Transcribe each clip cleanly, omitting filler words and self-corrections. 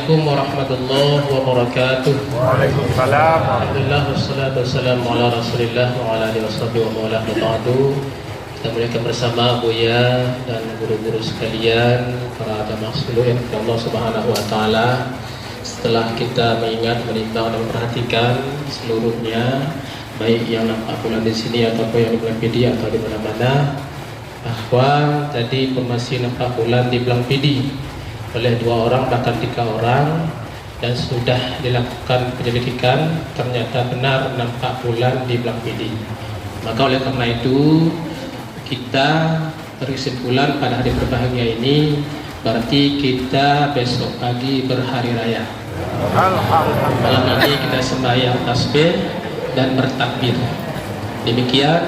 Assalamualaikum warahmatullahi wabarakatuh. Waalaikumsalam. Alhamdulillah wassalatu wassalamu ala Rasulillah wa ala alihi washabihi wa mawala ba'du. Kita muliakan bersama Buya dan guru-guru sekalian, para jamaah sekalian Allah Subhanahu wa taala. Setelah kita mengingat, menimbang dan memperhatikan seluruhnya, baik yang nampak bulan di sini ataupun yang di bulan Pidi atau di mana-mana, bahwa tadi masih nampak bulan di Belang Pidi oleh 2 orang bahkan 3 orang, dan sudah dilakukan penyelidikan ternyata benar nampak bulan di Belang Pidi. Maka oleh karena itu kita berkesimpulan pada hari berbahagia ini berarti kita besok pagi berhari raya. Malam ini kita sembahyang tasbih dan bertakbir. Demikian,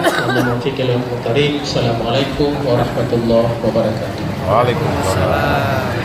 Assalamualaikum warahmatullahi wabarakatuh. Waalaikumsalam.